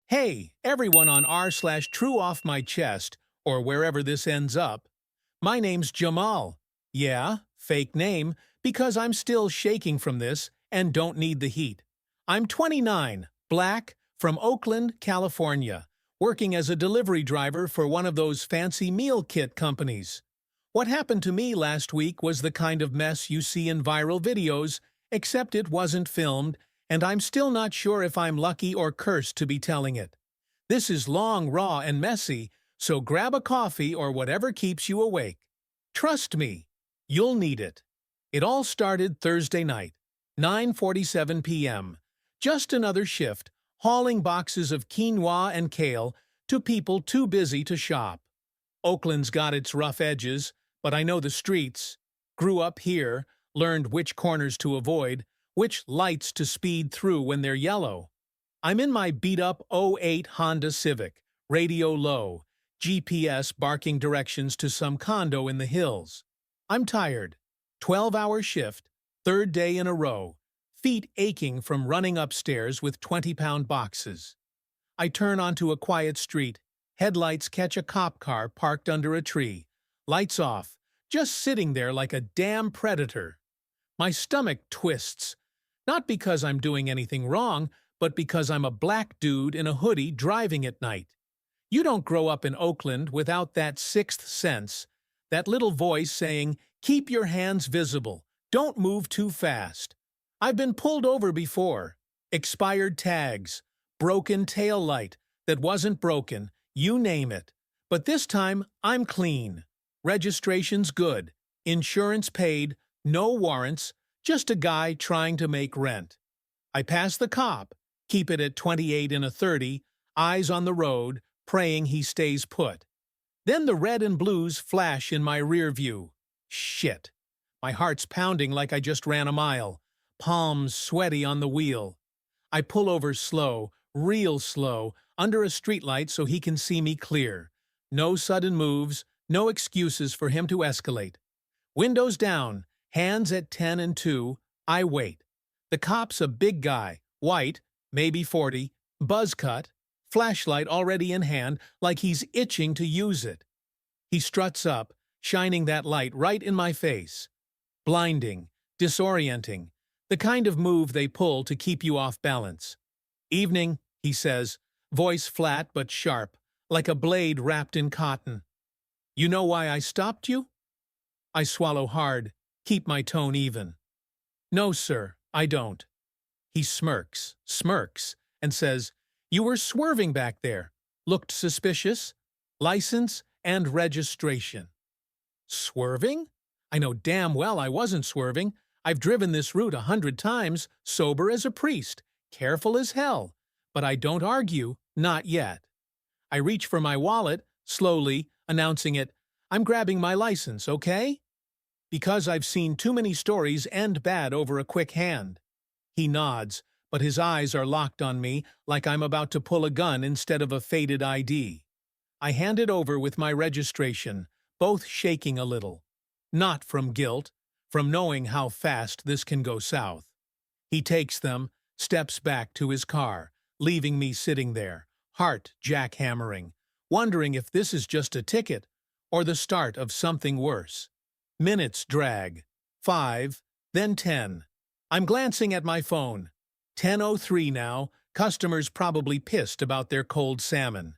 Hey, everyone on r/true off my chest, or wherever this ends up. My name's Jamal. Yeah, fake name, because I'm still shaking from this and don't need the heat. I'm 29, black, from Oakland, California, working as a delivery driver for one of those fancy meal kit companies. What happened to me last week was the kind of mess you see in viral videos, except it wasn't filmed, and I'm still not sure if I'm lucky or cursed to be telling it. This is long, raw, and messy, so grab a coffee or whatever keeps you awake. Trust me, you'll need it. It all started Thursday night, 9:47 p.m. Just another shift, hauling boxes of quinoa and kale to people too busy to shop. Oakland's got its rough edges, but I know the streets. Grew up here, learned which corners to avoid, which lights to speed through when they're yellow. I'm in my beat-up '08 Honda Civic, radio low, GPS barking directions to some condo in the hills. I'm tired. 12-hour shift, third day in a row, feet aching from running upstairs with 20-pound boxes. I turn onto a quiet street. Headlights catch a cop car parked under a tree. Lights off, just sitting there like a damn predator. My stomach twists. Not because I'm doing anything wrong, but because I'm a black dude in a hoodie driving at night. You don't grow up in Oakland without that sixth sense, that little voice saying, "Keep your hands visible, don't move too fast." I've been pulled over before. Expired tags, broken tail light that wasn't broken, you name it. But this time, I'm clean. Registration's good, insurance paid, no warrants, just a guy trying to make rent. I pass the cop, keep it at 28 in a 30, eyes on the road, praying he stays put. Then the red and blues flash in my rear view. Shit. My heart's pounding like I just ran a mile, palms sweaty on the wheel. I pull over slow, real slow, under a streetlight so he can see me clear. No sudden moves, no excuses for him to escalate. Windows down, hands at 10 and 2, I wait. The cop's a big guy, white, maybe 40, buzz cut, flashlight already in hand like he's itching to use it. He struts up, shining that light right in my face. Blinding, disorienting, the kind of move they pull to keep you off balance. "Evening," he says, voice flat but sharp, like a blade wrapped in cotton. "You know why I stopped you?" I swallow hard, keep my tone even. "No, sir, I don't." He smirks, and says, "You were swerving back there. Looked suspicious. License and registration." Swerving? I know damn well I wasn't swerving. I've driven this route 100 times, sober as a priest, careful as hell. But I don't argue, not yet. I reach for my wallet, slowly, announcing it, "I'm grabbing my license, okay?" Because I've seen too many stories end bad over a quick hand. He nods, but his eyes are locked on me like I'm about to pull a gun instead of a faded ID. I hand it over with my registration, both shaking a little. Not from guilt, from knowing how fast this can go south. He takes them, steps back to his car, leaving me sitting there, heart jackhammering, wondering if this is just a ticket or the start of something worse. Minutes drag. 5, then 10. I'm glancing at my phone. 10:03 now, customers probably pissed about their cold salmon.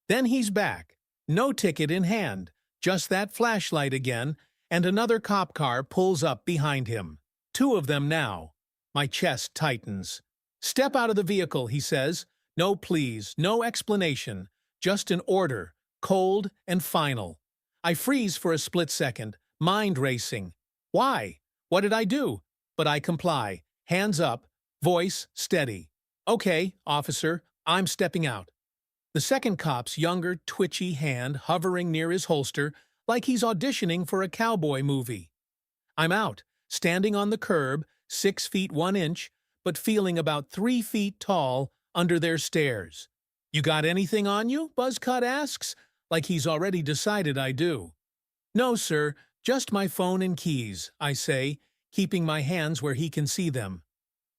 Then he's back. No ticket in hand, just that flashlight again, and another cop car pulls up behind him. 2 of them now. My chest tightens. "Step out of the vehicle," he says. No please, no explanation, just an order, cold and final. I freeze for a split second, mind racing. Why? What did I do? But I comply, hands up, voice steady. "Okay, officer, I'm stepping out." The second cop's younger, twitchy hand hovering near his holster like he's auditioning for a cowboy movie. I'm out, standing on the curb, 6 feet 1 inch, but feeling about 3 feet tall under their stares. "You got anything on you?" Buzzcut asks, like he's already decided I do. "No, sir, just my phone and keys," I say, keeping my hands where he can see them.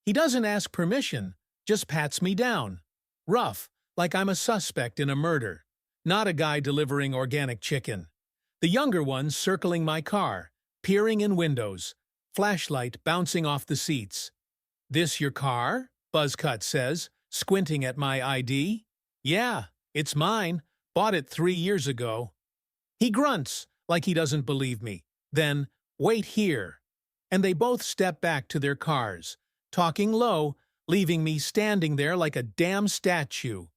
He doesn't ask permission, just pats me down. Rough, like I'm a suspect in a murder, not a guy delivering organic chicken. The younger one's circling my car, peering in windows, flashlight bouncing off the seats. "This your car?" Buzzcut says, squinting at my ID. "Yeah, it's mine. Bought it 3 years ago." He grunts, like he doesn't believe me. Then, "Wait here." And they both step back to their cars, talking low, leaving me standing there like a damn statue.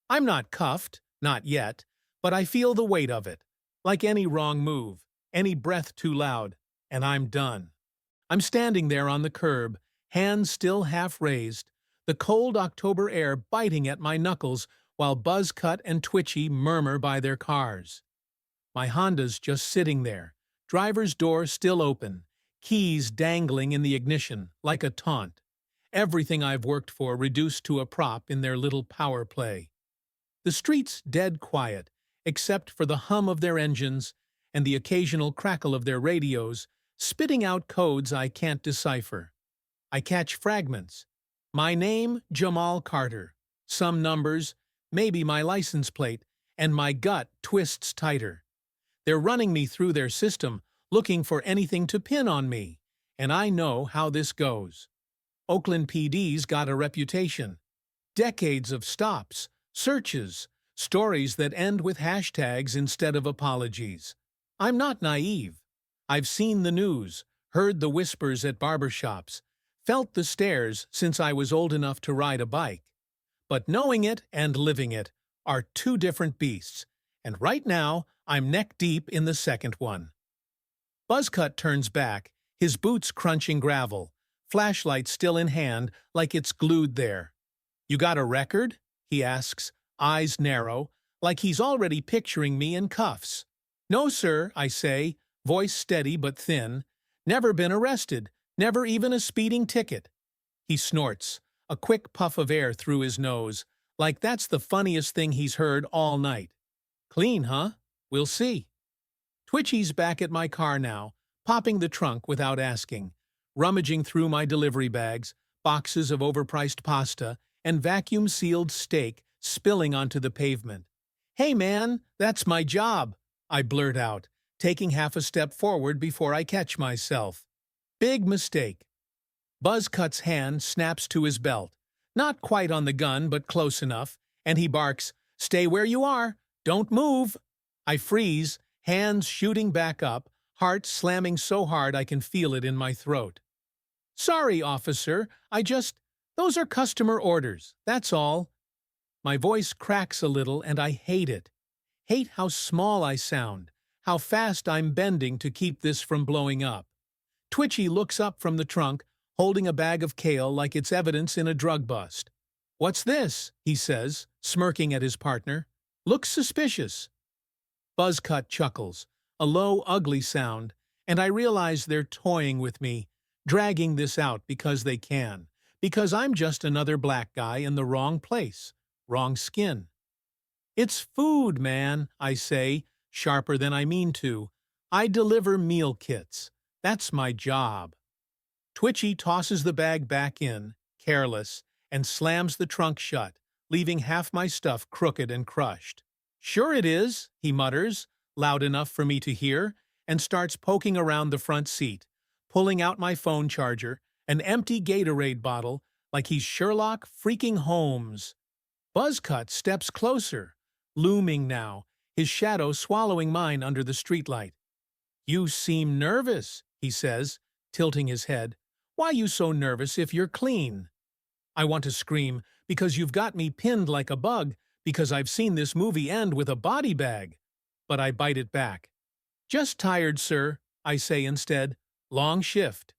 I'm not cuffed, not yet, but I feel the weight of it. Like any wrong move, any breath too loud, and I'm done. I'm standing there on the curb, hands still half raised, the cold October air biting at my knuckles while Buzzcut and Twitchy murmur by their cars. My Honda's just sitting there, driver's door still open, keys dangling in the ignition like a taunt. Everything I've worked for reduced to a prop in their little power play. The street's dead quiet, except for the hum of their engines and the occasional crackle of their radios, spitting out codes I can't decipher. I catch fragments. My name, Jamal Carter. Some numbers, maybe my license plate, and my gut twists tighter. They're running me through their system, looking for anything to pin on me, and I know how this goes. Oakland PD's got a reputation. Decades of stops, searches, stories that end with hashtags instead of apologies. I'm not naive. I've seen the news, heard the whispers at barbershops, felt the stares since I was old enough to ride a bike. But knowing it and living it are two different beasts, and right now I'm neck-deep in the second one. Buzzcut turns back, his boots crunching gravel, flashlight still in hand like it's glued there. "You got a record?" he asks, eyes narrow, like he's already picturing me in cuffs. "No, sir," I say, voice steady but thin. "Never been arrested, never even a speeding ticket." He snorts, a quick puff of air through his nose, like that's the funniest thing he's heard all night. "Clean, huh? We'll see." Twitchy's back at my car now, popping the trunk without asking, rummaging through my delivery bags, boxes of overpriced pasta, and vacuum-sealed steak spilling onto the pavement. "Hey man, that's my job," I blurt out, taking half a step forward before I catch myself. Big mistake. Buzzcut's hand snaps to his belt, not quite on the gun but close enough, and he barks, "Stay where you are! Don't move!" I freeze, hands shooting back up, heart slamming so hard I can feel it in my throat. "Sorry, officer, those are customer orders, that's all." My voice cracks a little and I hate it. Hate how small I sound, how fast I'm bending to keep this from blowing up. Twitchy looks up from the trunk, holding a bag of kale like it's evidence in a drug bust. "What's this?" he says, smirking at his partner. "Looks suspicious." Buzzcut chuckles, a low, ugly sound, and I realize they're toying with me, dragging this out because they can, because I'm just another black guy in the wrong place, wrong skin. "It's food, man," I say, sharper than I mean to. "I deliver meal kits. That's my job." Twitchy tosses the bag back in, careless, and slams the trunk shut, leaving half my stuff crooked and crushed. "Sure it is," he mutters, loud enough for me to hear, and starts poking around the front seat, pulling out my phone charger, an empty Gatorade bottle, like he's Sherlock freaking Holmes. Buzzcut steps closer, looming now, his shadow swallowing mine under the streetlight. "You seem nervous," he says, tilting his head. "Why you so nervous if you're clean?" I want to scream, "Because you've got me pinned like a bug, because I've seen this movie end with a body bag." But I bite it back. "Just tired, sir," I say instead. "Long shift."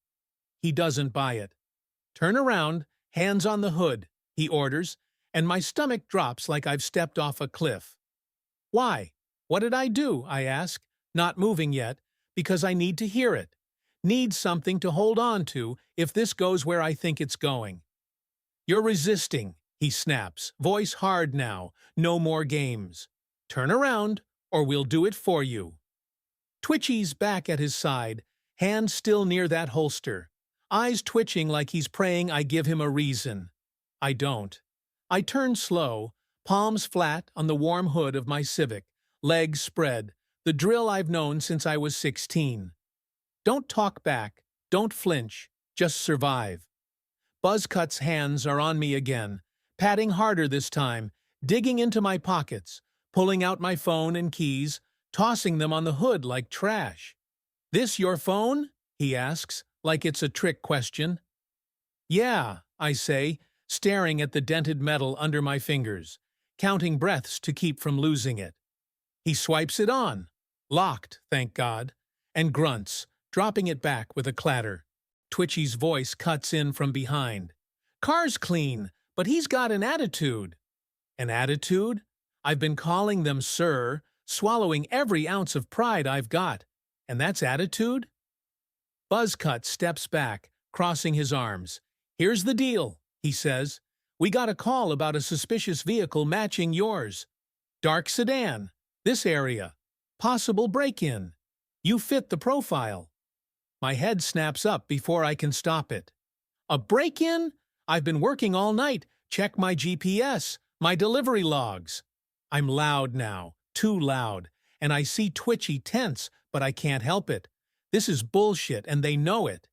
He doesn't buy it. "Turn around, hands on the hood," he orders, and my stomach drops like I've stepped off a cliff. "Why? What did I do?" I ask, not moving yet, because I need to hear it. Need something to hold on to if this goes where I think it's going. "You're resisting," he snaps, voice hard now, no more games. "Turn around, or we'll do it for you." Twitchy's back at his side, hand still near that holster, eyes twitching like he's praying I give him a reason. I don't. I turn slow, palms flat on the warm hood of my Civic, legs spread, the drill I've known since I was 16. Don't talk back, don't flinch, just survive. Buzzcut's hands are on me again, patting harder this time, digging into my pockets, pulling out my phone and keys, tossing them on the hood like trash. "This your phone?" he asks, like it's a trick question. "Yeah," I say, staring at the dented metal under my fingers, counting breaths to keep from losing it. He swipes it on, locked, thank God, and grunts, dropping it back with a clatter. Twitchy's voice cuts in from behind. "Car's clean, but he's got an attitude." An attitude? I've been calling them sir, swallowing every ounce of pride I've got. And that's attitude? Buzzcut steps back, crossing his arms. "Here's the deal," he says. "We got a call about a suspicious vehicle matching yours. Dark sedan, this area. Possible break-in. You fit the profile." My head snaps up before I can stop it. "A break-in? I've been working all night. Check my GPS, my delivery logs." I'm loud now, too loud, and I see Twitchy tense, but I can't help it. This is bullshit, and they know it.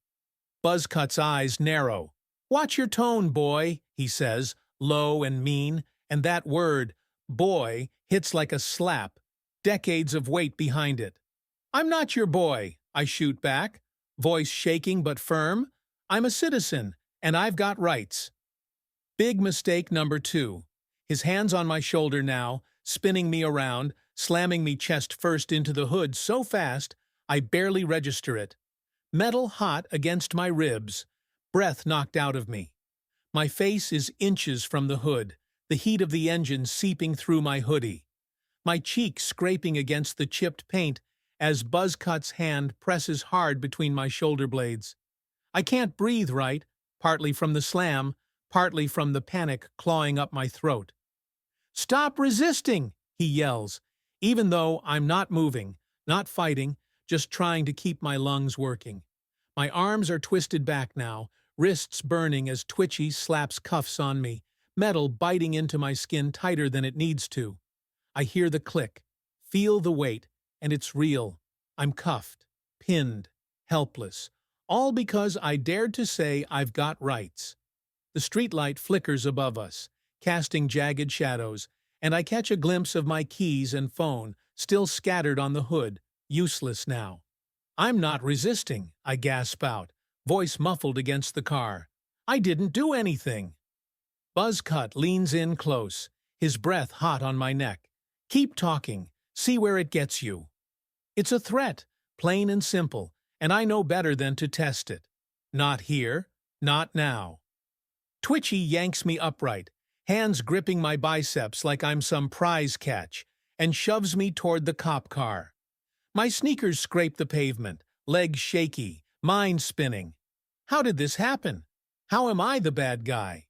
Buzzcut's eyes narrow. "Watch your tone, boy," he says, low and mean, and that word, boy, hits like a slap, decades of weight behind it. "I'm not your boy," I shoot back, voice shaking but firm. "I'm a citizen, and I've got rights." Big mistake number 2. His hands on my shoulder now, spinning me around, slamming me chest first into the hood so fast I barely register it. Metal hot against my ribs, breath knocked out of me. My face is inches from the hood, the heat of the engine seeping through my hoodie. My cheek scraping against the chipped paint as Buzzcut's hand presses hard between my shoulder blades. I can't breathe right, partly from the slam, partly from the panic clawing up my throat. "Stop resisting!" he yells, even though I'm not moving, not fighting, just trying to keep my lungs working. My arms are twisted back now, wrists burning as Twitchy slaps cuffs on me, metal biting into my skin tighter than it needs to. I hear the click, feel the weight, and it's real. I'm cuffed, pinned, helpless, all because I dared to say I've got rights. The streetlight flickers above us, casting jagged shadows, and I catch a glimpse of my keys and phone, still scattered on the hood, useless now. "I'm not resisting," I gasp out, voice muffled against the car. "I didn't do anything." Buzzcut leans in close, his breath hot on my neck. "Keep talking, see where it gets you." It's a threat, plain and simple, and I know better than to test it. Not here, not now. Twitchy yanks me upright, hands gripping my biceps like I'm some prize catch, and shoves me toward the cop car. My sneakers scrape the pavement, legs shaky, mind spinning. How did this happen? How am I the bad guy?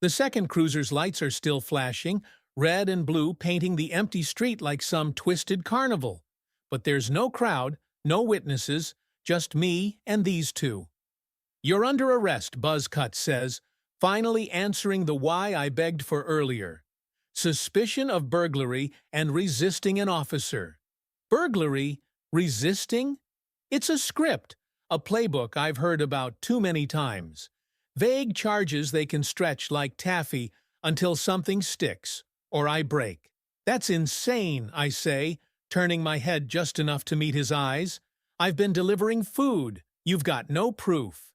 The second cruiser's lights are still flashing, red and blue painting the empty street like some twisted carnival. But there's no crowd, no witnesses, just me and these two. "You're under arrest," Buzzcut says, finally answering the why I begged for earlier. "Suspicion of burglary and resisting an officer." Burglary? Resisting? It's a script, a playbook I've heard about too many times. Vague charges they can stretch like taffy until something sticks, or I break. "That's insane," I say, turning my head just enough to meet his eyes. "I've been delivering food. You've got no proof."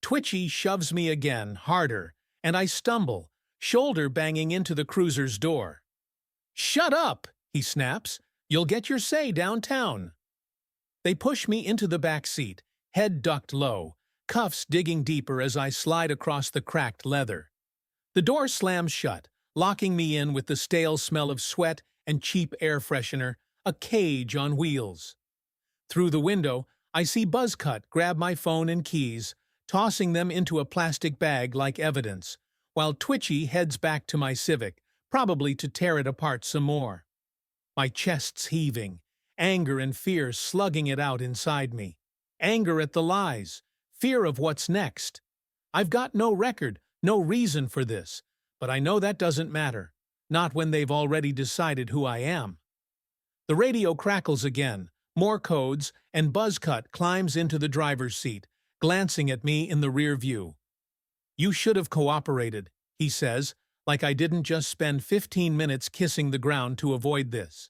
Twitchy shoves me again, harder, and I stumble, shoulder banging into the cruiser's door. "Shut up!" he snaps. "You'll get your say downtown." They push me into the back seat, head ducked low, cuffs digging deeper as I slide across the cracked leather. The door slams shut, locking me in with the stale smell of sweat and cheap air freshener, a cage on wheels. Through the window, I see Buzzcut grab my phone and keys, tossing them into a plastic bag like evidence, while Twitchy heads back to my Civic, probably to tear it apart some more. My chest's heaving, anger and fear slugging it out inside me. Anger at the lies, fear of what's next. I've got no record, no reason for this, but I know that doesn't matter. not when they've already decided who I am. The radio crackles again, more codes, and Buzzcut climbs into the driver's seat, glancing at me in the rear view. "You should have cooperated," he says, like I didn't just spend 15 minutes kissing the ground to avoid this.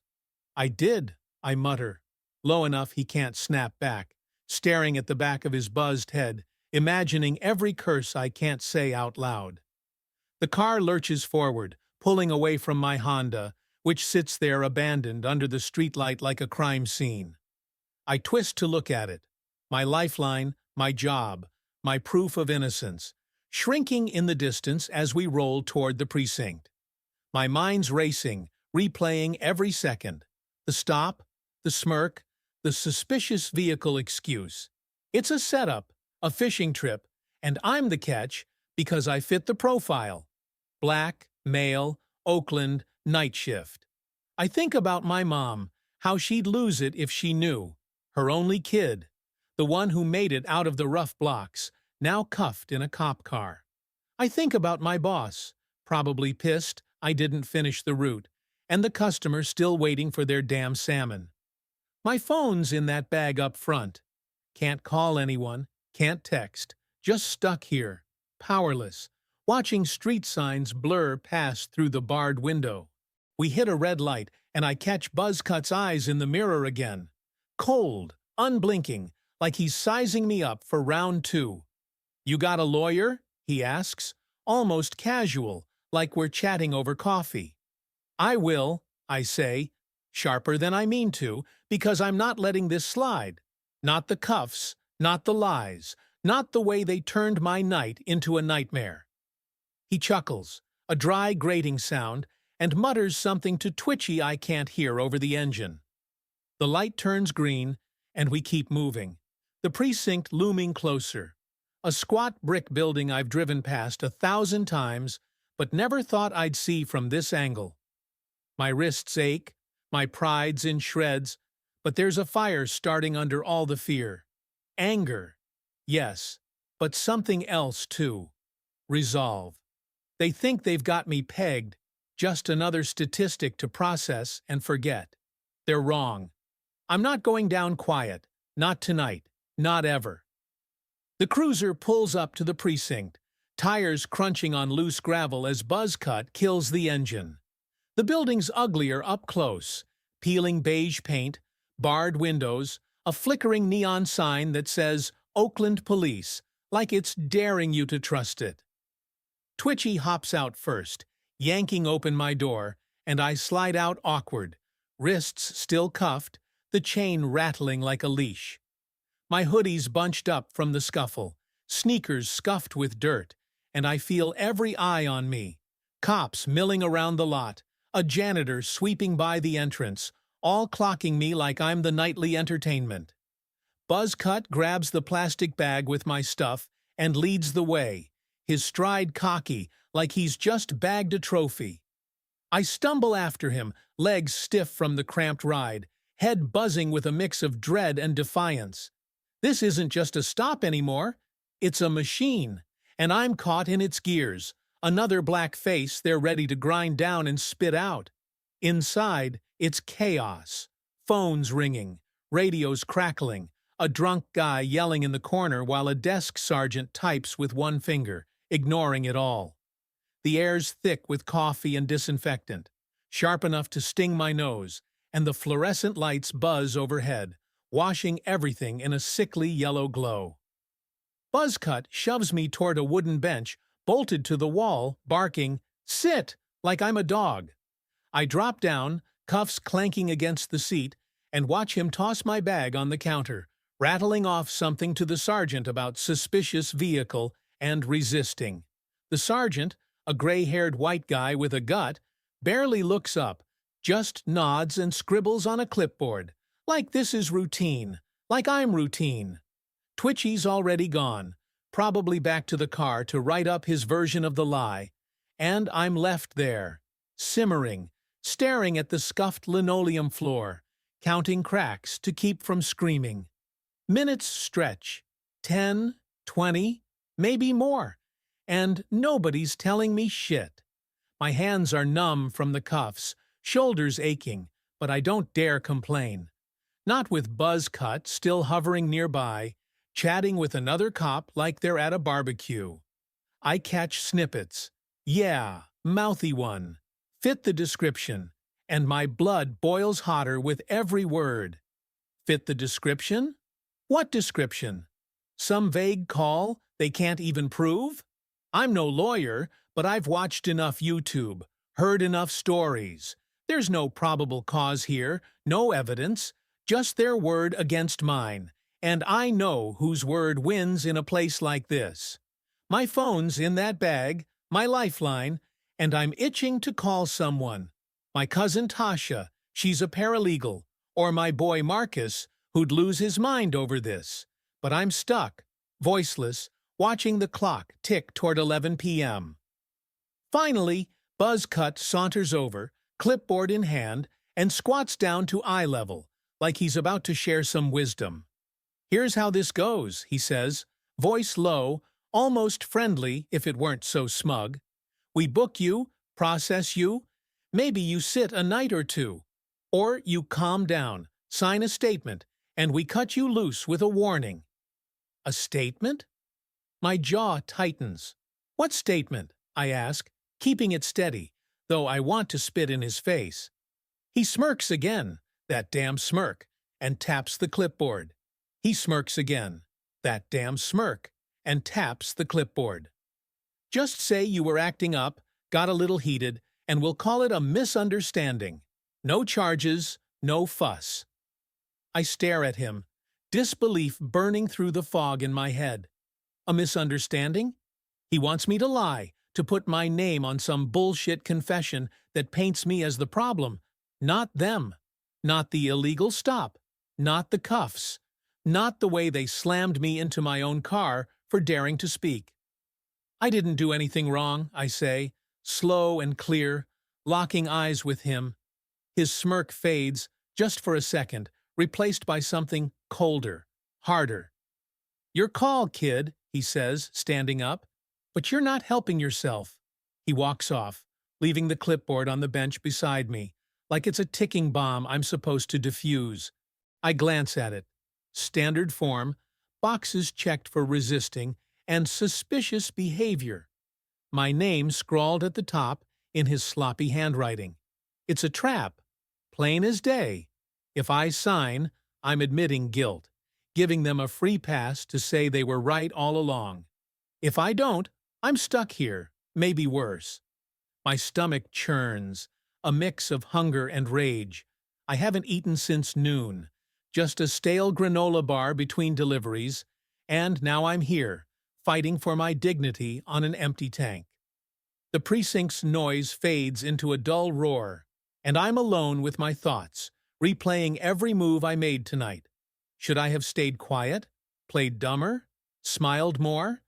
"I did," I mutter, low enough he can't snap back, staring at the back of his buzzed head, imagining every curse I can't say out loud. The car lurches forward, pulling away from my Honda, which sits there abandoned under the streetlight like a crime scene. I twist to look at it. My lifeline, my job, my proof of innocence, shrinking in the distance as we roll toward the precinct. My mind's racing, replaying every second. The stop, the smirk, the suspicious vehicle excuse. It's a setup, a fishing trip, and I'm the catch because I fit the profile. Black, male, Oakland, night shift. I think about my mom, how she'd lose it if she knew. Her only kid, the one who made it out of the rough blocks, now cuffed in a cop car. I think about my boss, probably pissed I didn't finish the route, and the customer still waiting for their damn salmon. My phone's in that bag up front. Can't call anyone, can't text, just stuck here, powerless, watching street signs blur past through the barred window. We hit a red light, and I catch Buzzcut's eyes in the mirror again. Cold, unblinking, like he's sizing me up for round 2. "You got a lawyer?" he asks, almost casual, like we're chatting over coffee. "I will," I say, sharper than I mean to, because I'm not letting this slide. Not the cuffs, not the lies, not the way they turned my night into a nightmare. He chuckles, a dry grating sound, and mutters something to Twitchy I can't hear over the engine. The light turns green, and we keep moving, the precinct looming closer. A squat brick building I've driven past 1,000 times, but never thought I'd see from this angle. My wrists ache, my pride's in shreds, but there's a fire starting under all the fear. Anger, yes, but something else too. Resolve. They think they've got me pegged, just another statistic to process and forget. They're wrong. I'm not going down quiet, not tonight, not ever. The cruiser pulls up to the precinct, tires crunching on loose gravel as Buzzcut kills the engine. The building's uglier up close, peeling beige paint, barred windows, a flickering neon sign that says Oakland Police, like it's daring you to trust it. Twitchy hops out first, yanking open my door, and I slide out awkward, wrists still cuffed, the chain rattling like a leash. My hoodie's bunched up from the scuffle, sneakers scuffed with dirt, and I feel every eye on me. Cops milling around the lot, a janitor sweeping by the entrance, all clocking me like I'm the nightly entertainment. Buzzcut grabs the plastic bag with my stuff and leads the way, his stride cocky like he's just bagged a trophy. I stumble after him, legs stiff from the cramped ride, head buzzing with a mix of dread and defiance. This isn't just a stop anymore, it's a machine, and I'm caught in its gears, another black face they're ready to grind down and spit out. Inside, it's chaos. Phones ringing, radios crackling, a drunk guy yelling in the corner while a desk sergeant types with one finger, ignoring it all. The air's thick with coffee and disinfectant, sharp enough to sting my nose, and the fluorescent lights buzz overhead, washing everything in a sickly yellow glow. Buzzcut shoves me toward a wooden bench, bolted to the wall, barking, "Sit!" like I'm a dog. I drop down, cuffs clanking against the seat, and watch him toss my bag on the counter, rattling off something to the sergeant about suspicious vehicle and resisting. The sergeant, a gray-haired white guy with a gut, barely looks up, just nods and scribbles on a clipboard, like this is routine, like I'm routine. Twitchy's already gone, probably back to the car to write up his version of the lie, and I'm left there, simmering, staring at the scuffed linoleum floor, counting cracks to keep from screaming. Minutes stretch, 10, 20, maybe more, and nobody's telling me shit. My hands are numb from the cuffs, shoulders aching, but I don't dare complain. Not with Buzz Cut still hovering nearby, chatting with another cop like they're at a barbecue. I catch snippets. Yeah, mouthy one. Fit the description. And my blood boils hotter with every word. Fit the description? What description? Some vague call they can't even prove? I'm no lawyer, but I've watched enough YouTube, heard enough stories. There's no probable cause here, no evidence, just their word against mine, and I know whose word wins in a place like this. My phone's in that bag, my lifeline, and I'm itching to call someone. My cousin Tasha, she's a paralegal, or my boy Marcus, who'd lose his mind over this. But I'm stuck, voiceless, watching the clock tick toward 11 p.m. Finally, Buzz Cut saunters over, clipboard in hand, and squats down to eye level, like he's about to share some wisdom. "Here's how this goes," he says, voice low, almost friendly if it weren't so smug. "We book you, process you, maybe you sit a night or two. Or you calm down, sign a statement, and we cut you loose with a warning." A statement? My jaw tightens. "What statement?" I ask, keeping it steady, though I want to spit in his face. He smirks again, that damn smirk, and taps the clipboard. He smirks again, that damn smirk, and taps the clipboard. "Just say you were acting up, got a little heated, and we'll call it a misunderstanding. No charges, no fuss." I stare at him, disbelief burning through the fog in my head. A misunderstanding? He wants me to lie, to put my name on some bullshit confession that paints me as the problem, not them, not the illegal stop, not the cuffs, not the way they slammed me into my own car for daring to speak. "I didn't do anything wrong," I say, slow and clear, locking eyes with him. His smirk fades, just for a second, replaced by something colder, harder. "Your call, kid," he says, standing up. "But you're not helping yourself." He walks off, leaving the clipboard on the bench beside me, like it's a ticking bomb I'm supposed to defuse. I glance at it. Standard form, boxes checked for resisting, and suspicious behavior. My name scrawled at the top in his sloppy handwriting. It's a trap, plain as day. If I sign, I'm admitting guilt, giving them a free pass to say they were right all along. If I don't, I'm stuck here, maybe worse. My stomach churns, a mix of hunger and rage. I haven't eaten since noon, just a stale granola bar between deliveries, and now I'm here, fighting for my dignity on an empty tank. The precinct's noise fades into a dull roar, and I'm alone with my thoughts, replaying every move I made tonight. Should I have stayed quiet, played dumber, smiled more?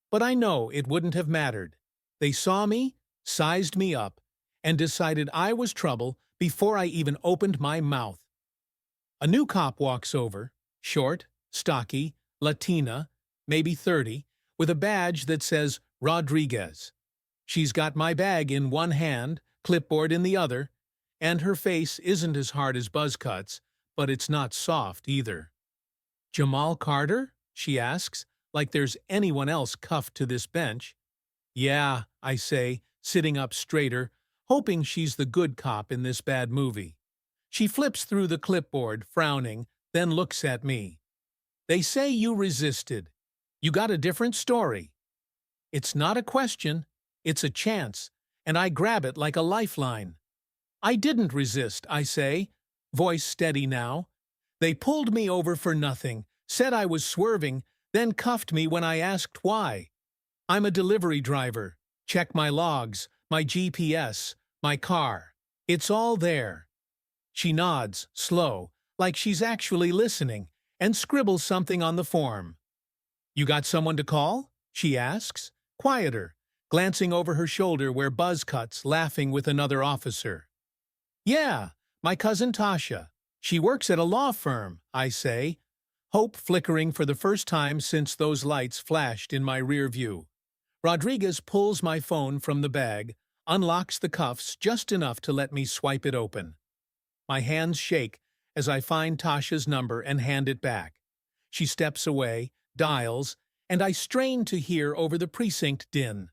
But I know it wouldn't have mattered. They saw me, sized me up, and decided I was trouble before I even opened my mouth. A new cop walks over, short, stocky, Latina, maybe 30, with a badge that says Rodriguez. She's got my bag in one hand, clipboard in the other, and her face isn't as hard as Buzz Cut's, but it's not soft either. "Jamal Carter?" she asks, like there's anyone else cuffed to this bench. "Yeah," I say, sitting up straighter, hoping she's the good cop in this bad movie. She flips through the clipboard, frowning, then looks at me. "They say you resisted. You got a different story." It's not a question, it's a chance, and I grab it like a lifeline. "I didn't resist," I say, voice steady now. "They pulled me over for nothing, said I was swerving, then cuffed me when I asked why. I'm a delivery driver. Check my logs, my GPS, my car. It's all there." She nods, slow, like she's actually listening, and scribbles something on the form. "You got someone to call?" she asks, quieter, glancing over her shoulder where Buzz Cut's laughing with another officer. "Yeah, my cousin Tasha. She works at a law firm," I say, hope flickering for the first time since those lights flashed in my rear view. Rodriguez pulls my phone from the bag, unlocks the cuffs just enough to let me swipe it open. My hands shake as I find Tasha's number and hand it back. She steps away, dials, and I strain to hear over the precinct din.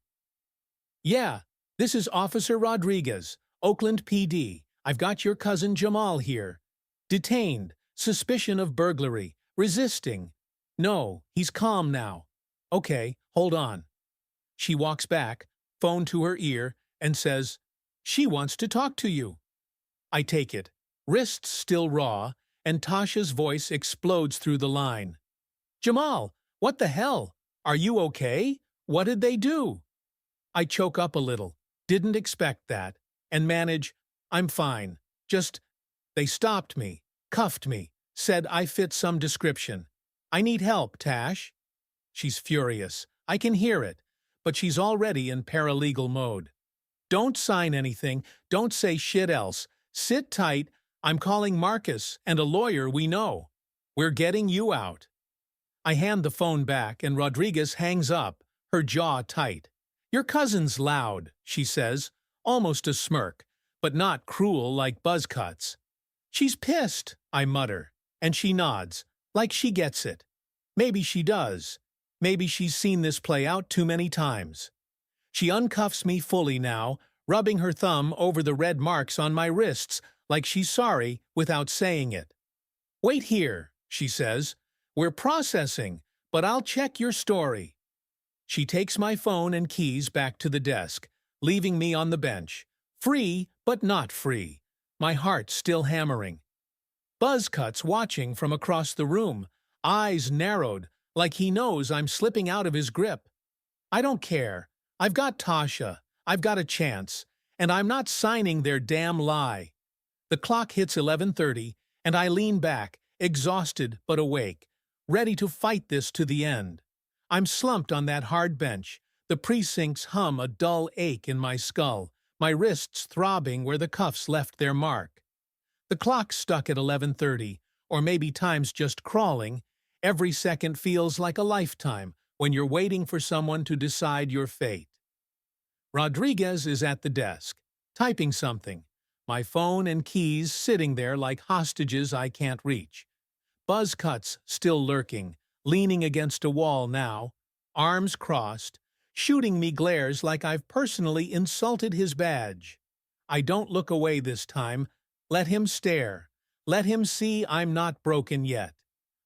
"Yeah, this is Officer Rodriguez, Oakland PD. I've got your cousin Jamal here. Detained, suspicion of burglary, resisting. No, he's calm now. Okay, hold on." She walks back, phone to her ear, and says, "She wants to talk to you." I take it, wrists still raw, and Tasha's voice explodes through the line. "Jamal, what the hell? Are you okay? What did they do?" I choke up a little, didn't expect that, and manage, "I'm fine. Just, they stopped me, cuffed me, said I fit some description. I need help, Tash." She's furious. I can hear it, but she's already in paralegal mode. "Don't sign anything, don't say shit else. Sit tight, I'm calling Marcus and a lawyer we know. We're getting you out." I hand the phone back and Rodriguez hangs up, her jaw tight. "Your cousin's loud," she says, almost a smirk, but not cruel like buzz cuts. "She's pissed," I mutter, and she nods, like she gets it. Maybe she does. Maybe she's seen this play out too many times. She uncuffs me fully now, rubbing her thumb over the red marks on my wrists like she's sorry without saying it. "Wait here," she says. "We're processing, but I'll check your story." She takes my phone and keys back to the desk, leaving me on the bench. Free, but not free. My heart still hammering. Buzzcut's watching from across the room, eyes narrowed, like he knows I'm slipping out of his grip. I don't care. I've got Tasha. I've got a chance. And I'm not signing their damn lie. The clock hits 11:30, and I lean back, exhausted but awake, ready to fight this to the end. I'm slumped on that hard bench, the precincts hum a dull ache in my skull, my wrists throbbing where the cuffs left their mark. The clock's stuck at 11:30, or maybe time's just crawling. Every second feels like a lifetime when you're waiting for someone to decide your fate. Rodriguez is at the desk, typing something, my phone and keys sitting there like hostages I can't reach. Buzzcut's still lurking, leaning against a wall now, arms crossed, shooting me glares like I've personally insulted his badge. I don't look away this time. Let him stare. Let him see I'm not broken yet.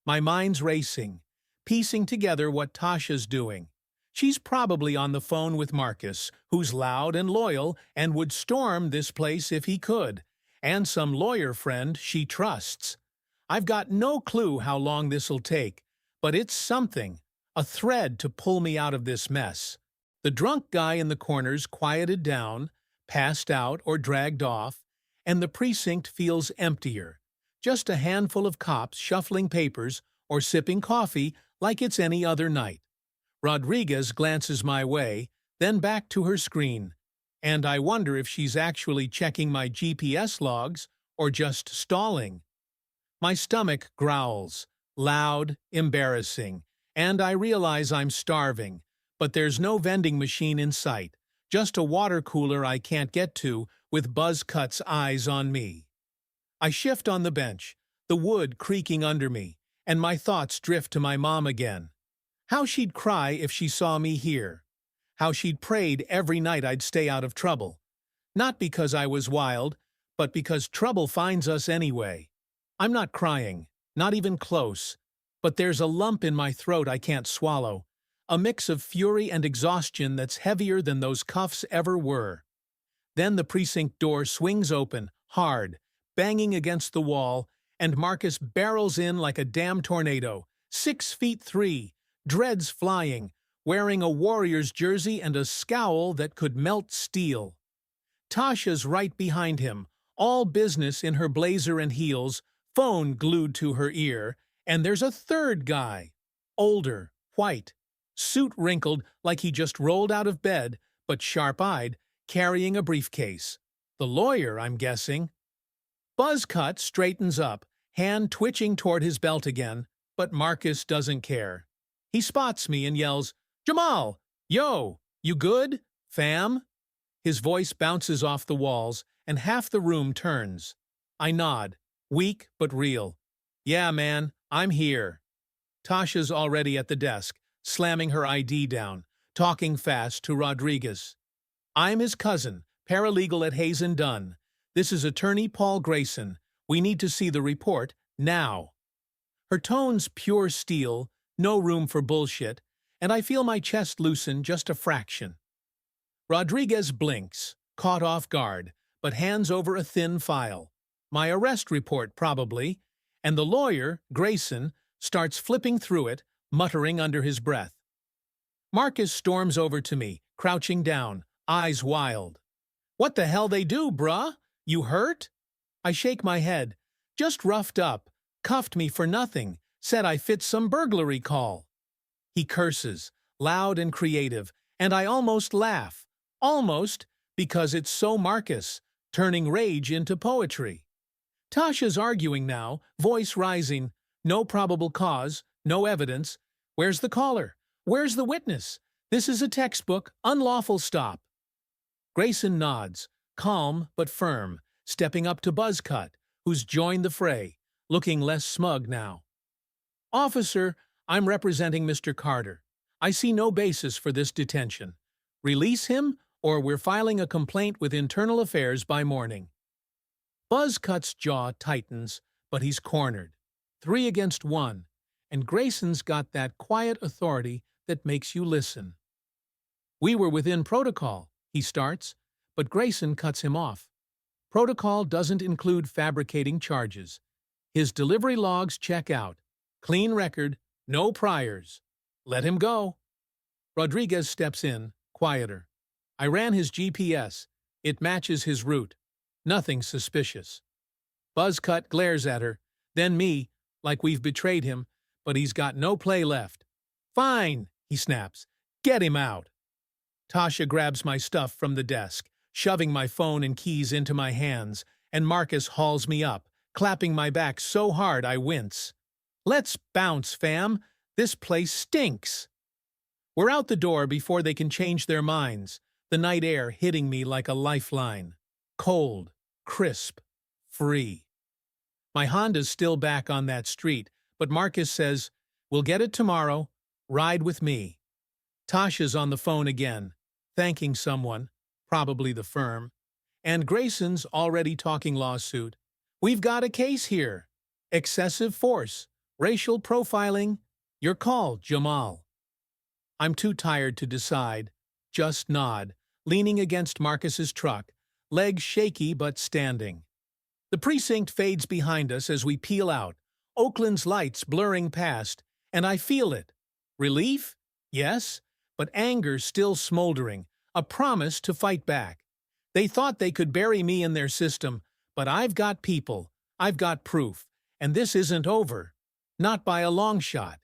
My mind's racing, piecing together what Tasha's doing. She's probably on the phone with Marcus, who's loud and loyal and would storm this place if he could, and some lawyer friend she trusts. I've got no clue how long this'll take, but it's something, a thread to pull me out of this mess. The drunk guy in the corner's quieted down, passed out or dragged off, and the precinct feels emptier. Just a handful of cops shuffling papers or sipping coffee like it's any other night. Rodriguez glances my way, then back to her screen, and I wonder if she's actually checking my GPS logs or just stalling. My stomach growls, loud, embarrassing, and I realize I'm starving, but there's no vending machine in sight, just a water cooler I can't get to with Buzzcut's eyes on me. I shift on the bench, the wood creaking under me, and my thoughts drift to my mom again. How she'd cry if she saw me here. How she'd prayed every night I'd stay out of trouble. Not because I was wild, but because trouble finds us anyway. I'm not crying, not even close, but there's a lump in my throat I can't swallow, a mix of fury and exhaustion that's heavier than those cuffs ever were. Then the precinct door swings open, hard, banging against the wall, and Marcus barrels in like a damn tornado, 6'3", dreads flying, wearing a Warriors jersey and a scowl that could melt steel. Tasha's right behind him, all business in her blazer and heels, phone glued to her ear, and there's a third guy. Older, white, suit wrinkled like he just rolled out of bed, but sharp-eyed, carrying a briefcase. The lawyer, I'm guessing. Buzzcut straightens up, hand twitching toward his belt again, but Marcus doesn't care. He spots me and yells, "Jamal! Yo! You good? Fam?" His voice bounces off the walls, and half the room turns. I nod, weak but real. Yeah, man, I'm here. Tasha's already at the desk, slamming her ID down, talking fast to Rodriguez. I'm his cousin, paralegal at Hayes and Dunn. This is attorney Paul Grayson. We need to see the report, now. Her tone's pure steel, no room for bullshit, and I feel my chest loosen just a fraction. Rodriguez blinks, caught off guard, but hands over a thin file. My arrest report, probably, and the lawyer, Grayson, starts flipping through it, muttering under his breath. Marcus storms over to me, crouching down, eyes wild. What the hell they do, bruh? You hurt? I shake my head. Just roughed up, cuffed me for nothing, said I fit some burglary call. He curses, loud and creative, and I almost laugh. Almost, because it's so Marcus, turning rage into poetry. Tasha's arguing now, voice rising. No probable cause, no evidence. Where's the caller? Where's the witness? This is a textbook, unlawful stop. Grayson nods, calm but firm, stepping up to Buzzcut, who's joined the fray, looking less smug now. Officer, I'm representing Mr. Carter. I see no basis for this detention. Release him, or we're filing a complaint with Internal Affairs by morning. Buzzcut's jaw tightens, but he's cornered. 3 against 1, and Grayson's got that quiet authority that makes you listen. We were within protocol, he starts, but Grayson cuts him off. Protocol doesn't include fabricating charges. His delivery logs check out. Clean record, no priors. Let him go. Rodriguez steps in, quieter. I ran his GPS. It matches his route. Nothing suspicious. Buzzcut glares at her, then me, like we've betrayed him, but he's got no play left. Fine, he snaps. Get him out. Tasha grabs my stuff from the desk, shoving my phone and keys into my hands, and Marcus hauls me up, clapping my back so hard I wince. Let's bounce, fam. This place stinks. We're out the door before they can change their minds, the night air hitting me like a lifeline. Cold, crisp, free. My Honda's still back on that street, but Marcus says, we'll get it tomorrow. Ride with me. Tasha's on the phone again, thanking someone, probably the firm, and Grayson's already talking lawsuit. We've got a case here. Excessive force, racial profiling. Your call, Jamal. I'm too tired to decide. Just nod, leaning against Marcus's truck, legs shaky but standing. The precinct fades behind us as we peel out, Oakland's lights blurring past, and I feel it. Relief? Yes, but anger still smoldering, a promise to fight back. They thought they could bury me in their system, but I've got people, I've got proof, and this isn't over. Not by a long shot.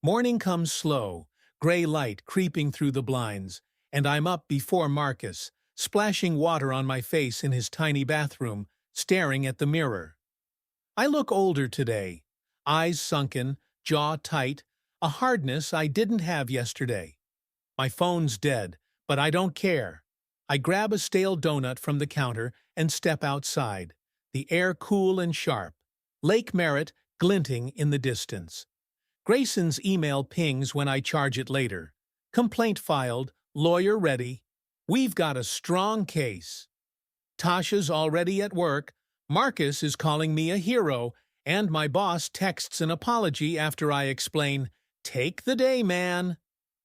Morning comes slow, gray light creeping through the blinds, and I'm up before Marcus, splashing water on my face in his tiny bathroom, staring at the mirror. I look older today, eyes sunken, jaw tight, a hardness I didn't have yesterday. My phone's dead, but I don't care. I grab a stale donut from the counter and step outside, the air cool and sharp, Lake Merritt glinting in the distance. Grayson's email pings when I charge it later. Complaint filed, lawyer ready. We've got a strong case. Tasha's already at work, Marcus is calling me a hero, and my boss texts an apology after I explain, take the day, man.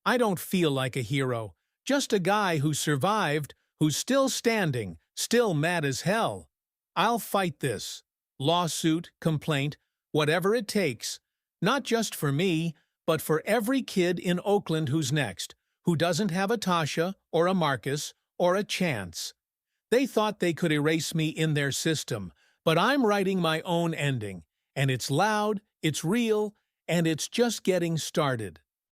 I don't feel like a hero, just a guy who survived, who's still standing, still mad as hell. I'll fight this. Lawsuit, complaint, whatever it takes. Not just for me, but for every kid in Oakland who's next, who doesn't have a Tasha or a Marcus or a chance. They thought they could erase me in their system, but I'm writing my own ending, and it's loud, it's real, and it's just getting started.